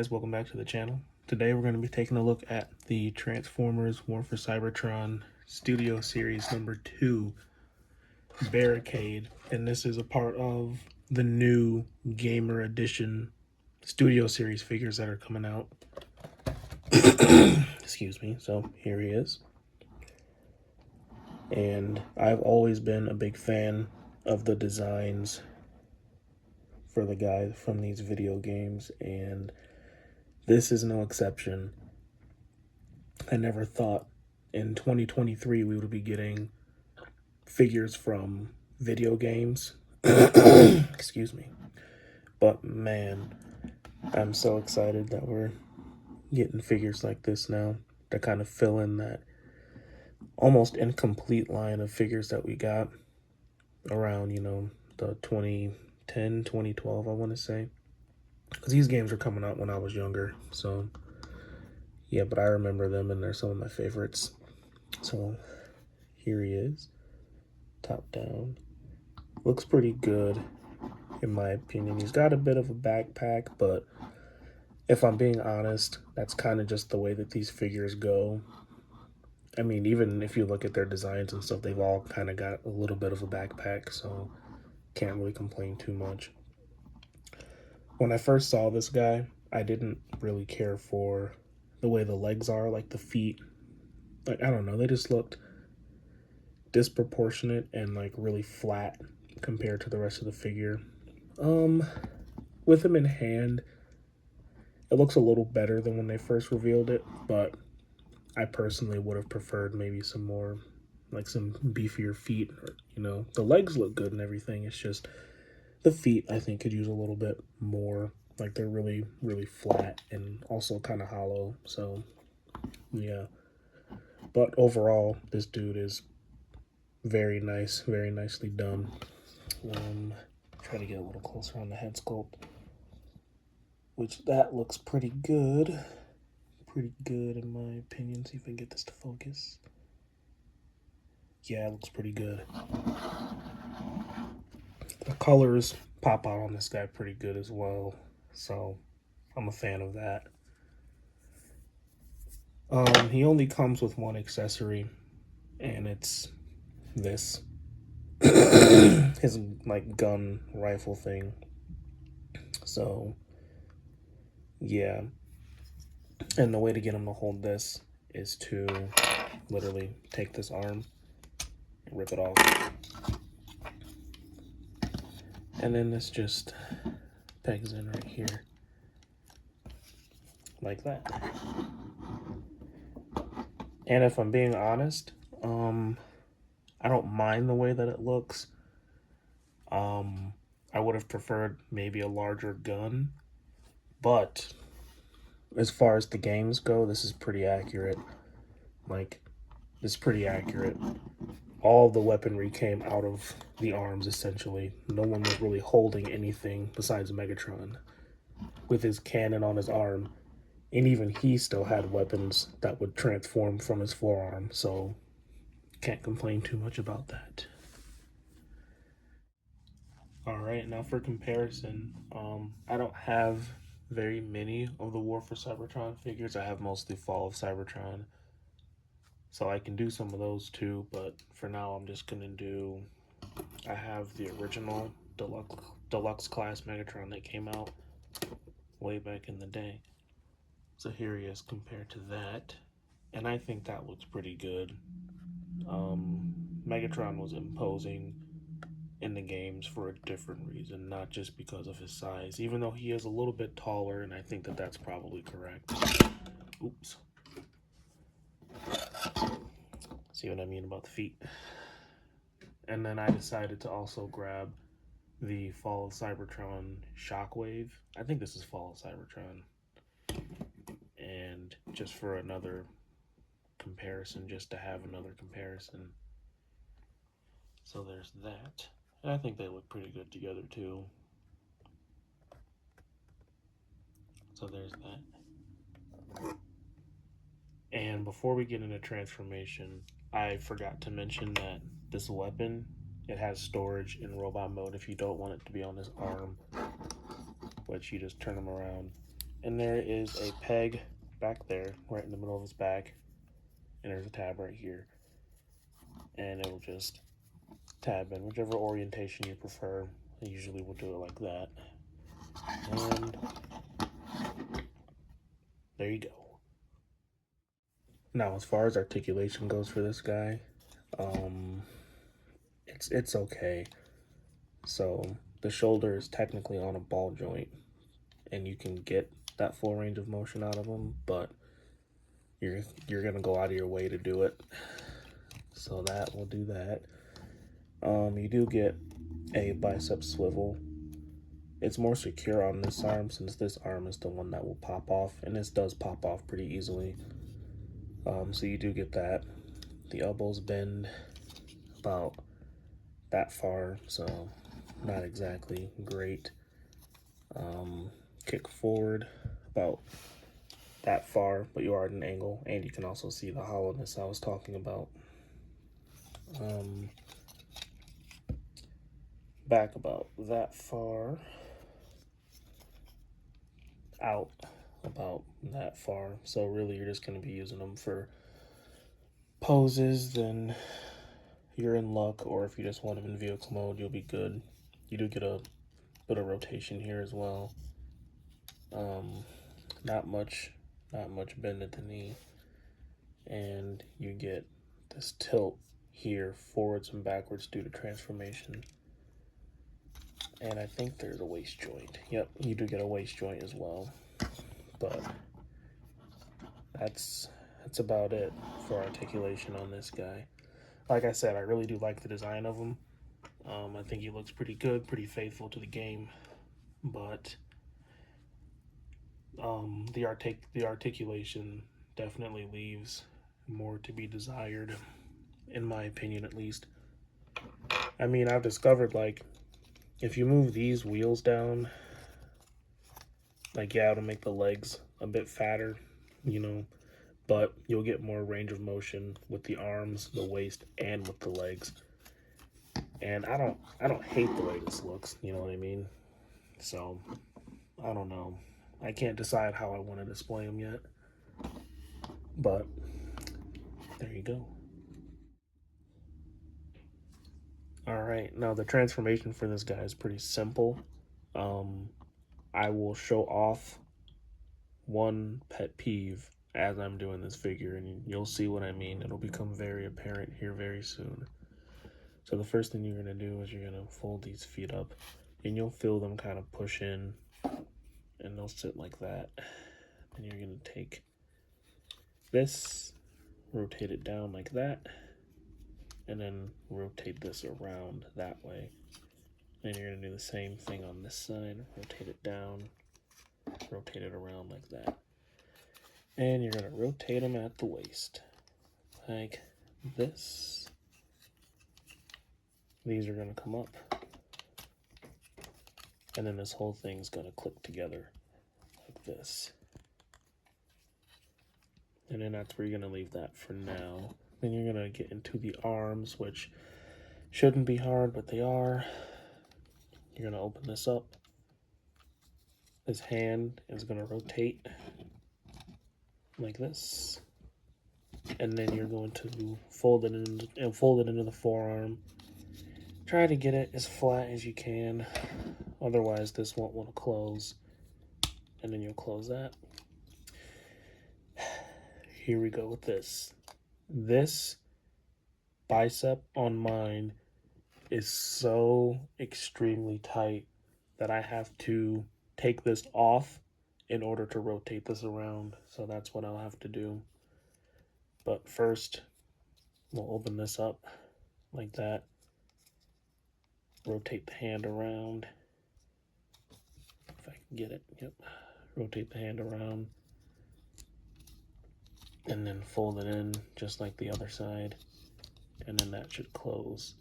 guys, welcome back to the channel. Today we're going to be taking a look at the Transformers War for Cybertron Studio Series number 2, Barricade, and this is a part of the new Gamer Edition Studio Series figures that are coming out. Excuse me. So here he is. And I've always been a big fan of the designs for the guys from these video games, and this is no exception. I never thought in 2023 we would be getting figures from video games. Excuse me. But man, I'm so excited that we're getting figures like this now to kind of fill in that almost incomplete line of figures that we got around, the 2010, 2012, I want to say. Because these games were coming out when I was younger, so yeah, but I remember them and they're some of my favorites. So here he is, top down. Looks pretty good, in my opinion. He's got a bit of a backpack, but if I'm being honest, that's kind of just the way that these figures go. I mean, even if you look at their designs and stuff, they've all kind of got a little bit of a backpack, so can't really complain too much. When I first saw this guy, I didn't really care for the way the legs are, like the feet. Like, I don't know, they just looked disproportionate and like really flat compared to the rest of the figure. With him in hand, it looks a little better than when they first revealed it, but I personally would have preferred maybe some more, like some beefier feet. The legs look good and everything. It's just the feet, I think, could use a little bit more. Like, they're really, really flat and also kind of hollow. So, yeah. But overall, this dude is very nice, very nicely done. Try to get a little closer on the head sculpt, which that looks pretty good. Pretty good in my opinion. See if I can get this to focus. Yeah, it looks pretty good. The colors pop out on this guy pretty good as well, so I'm a fan of that. He only comes with one accessory, and it's this. His like gun rifle thing. So yeah, and the way to get him to hold this is to literally take this arm and rip it off, and then this just pegs in right here like that. And if I'm being honest, I don't mind the way that it looks. I would have preferred maybe a larger gun, but as far as the games go, this is pretty accurate. Like, it's pretty accurate. All the weaponry came out of the arms, essentially. No one was really holding anything besides Megatron with his cannon on his arm. And even he still had weapons that would transform from his forearm, so can't complain too much about that. Alright, now for comparison, I don't have very many of the War for Cybertron figures. I have mostly Fall of Cybertron, so I can do some of those too, but for now I'm just gonna do, I have the original deluxe class Megatron that came out way back in the day. So here he is compared to that, and I think that looks pretty good. Megatron was imposing in the games for a different reason, not just because of his size, even though he is a little bit taller, and I think that that's probably correct. Oops. See what I mean about the feet? And then I decided to also grab the Fall of Cybertron Shockwave. I think this is Fall of Cybertron. And just for another comparison, just to have another comparison. So there's that. And I think they look pretty good together too. So there's that. And before we get into transformation, I forgot to mention that this weapon, it has storage in robot mode if you don't want it to be on his arm, which you just turn him around And there is a peg back there, right in the middle of his back. And there's a tab right here. And it'll just tab in whichever orientation you prefer. I usually will do it like that. And there you go. Now, as far as articulation goes for this guy, it's okay. So the shoulder is technically on a ball joint, and you can get that full range of motion out of him, but you're gonna go out of your way to do it. So that will do that. You do get a bicep swivel. It's more secure on this arm since this arm is the one that will pop off, and this does pop off pretty easily. So you do get that. The elbows bend about that far, so not exactly great. Kick forward about that far, but you are at an angle, and you can also see the hollowness I was talking about. Back about that far, out about that far. So really you're just going to be using them for poses, then you're in luck, or if you just want them in vehicle mode, you'll be good. You do get a bit of rotation here as well. Not much bend at the knee, and you get this tilt here forwards and backwards due to transformation. And I think there's a waist joint. Yep, you do get a waist joint as well. But that's about it for articulation on this guy. Like I said, I really do like the design of him. I think he looks pretty good, pretty faithful to the game, but the articulation definitely leaves more to be desired, in my opinion at least. I mean, I've discovered, like, if you move these wheels down, like, yeah, it'll make the legs a bit fatter, you know, but you'll get more range of motion with the arms, the waist, and with the legs. And I don't hate the way this looks, you know what I mean? So, I don't know. I can't decide how I want to display them yet. But there you go. Alright, now the transformation for this guy is pretty simple. I will show off one pet peeve as I'm doing this figure, and you'll see what I mean. It'll become very apparent here very soon. So the first thing you're going to do is you're going to fold these feet up, and you'll feel them kind of push in, and they'll sit like that. And you're going to take this, rotate it down like that, and then rotate this around that way. And you're going to do the same thing on this side, rotate it down, rotate it around like that. And you're going to rotate them at the waist, like this. These are going to come up. And then this whole thing's going to click together like this. And then that's where you're going to leave that for now. Then you're going to get into the arms, which shouldn't be hard, but they are. You're going to open this up. This hand is going to rotate like this. And then you're going to fold it into the forearm. Try to get it as flat as you can. Otherwise, this won't want to close. And then you'll close that. Here we go with this. This bicep on mine is so extremely tight that I have to take this off in order to rotate this around. So that's what I'll have to do. But first, we'll open this up like that. Rotate the hand around. If I can get it, yep. Rotate the hand around. And then fold it in just like the other side. And then that should close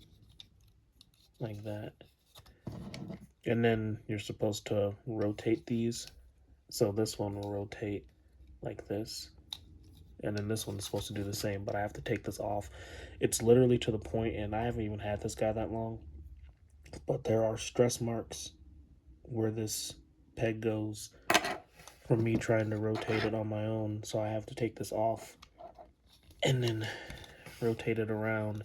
like that. And then you're supposed to rotate these. So this one will rotate like this. And then this one's supposed to do the same, but I have to take this off. It's literally to the point, and I haven't even had this guy that long, but there are stress marks where this peg goes. from me trying to rotate it on my own, so I have to take this off and then rotate it around.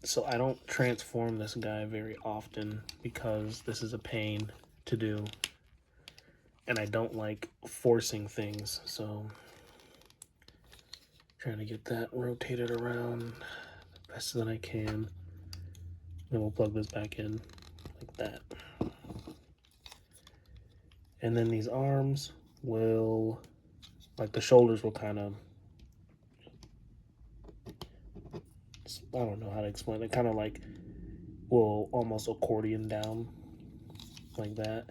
So I don't transform this guy very often because this is a pain to do, and I don't like forcing things, so trying to get that rotated around the best that I can. Then we'll plug this back in like that. And then these arms will, like the shoulders will kind of, I don't know how to explain it, kind of like will almost accordion down like that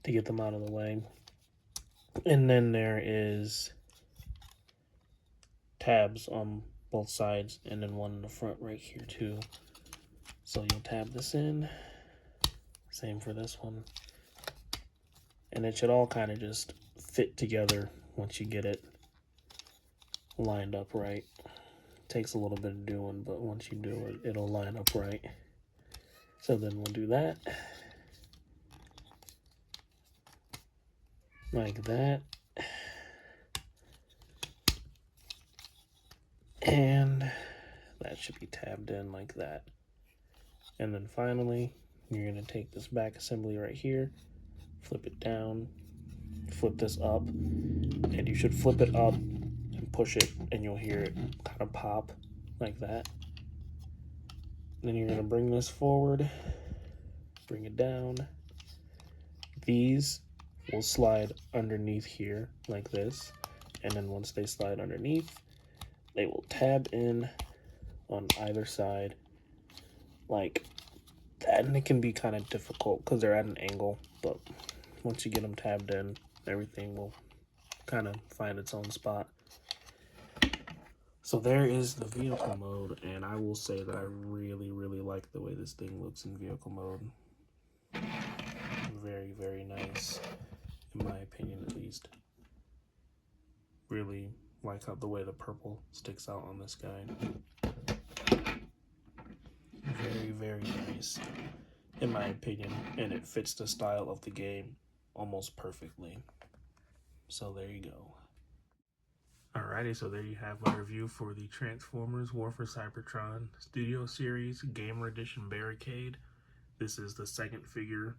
to get them out of the way. And then there is tabs on both sides and then one in the front right here too. So you'll tab this in, same for this one. And it should all kind of just fit together once you get it lined up right. It takes a little bit of doing, but once you do it, it'll line up right. So then we'll do that. Like that. And that should be tabbed in like that. And then finally, you're going to take this back assembly right here, flip it down, flip this up, and you should flip it up and push it, and you'll hear it kind of pop like that. Then you're going to bring this forward, bring it down. These will slide underneath here like this, and then once they slide underneath, they will tab in on either side like that. And it can be kind of difficult because they're at an angle, but once you get them tabbed in, everything will kind of find its own spot. So there is the vehicle mode, and I will say that I really like the way this thing looks in vehicle mode. Very nice, in my opinion at least. Really like how the way the purple sticks out on this guy. Very nice, in my opinion, and it fits the style of the game almost perfectly. So there you go. Alrighty, so there you have my review for the Transformers War for Cybertron Studio Series Gamer Edition Barricade. This is the second figure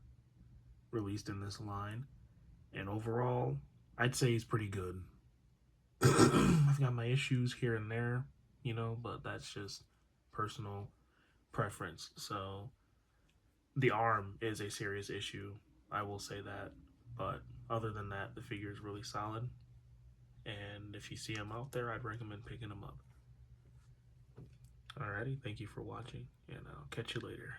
released in this line, and overall, I'd say he's pretty good. I've got my issues here and there, you know, but that's just personal preference. So the arm is a serious issue, I will say that, but other than that, the figure is really solid. And if you see them out there, I'd recommend picking them up. Alrighty, thank you for watching, and I'll catch you later.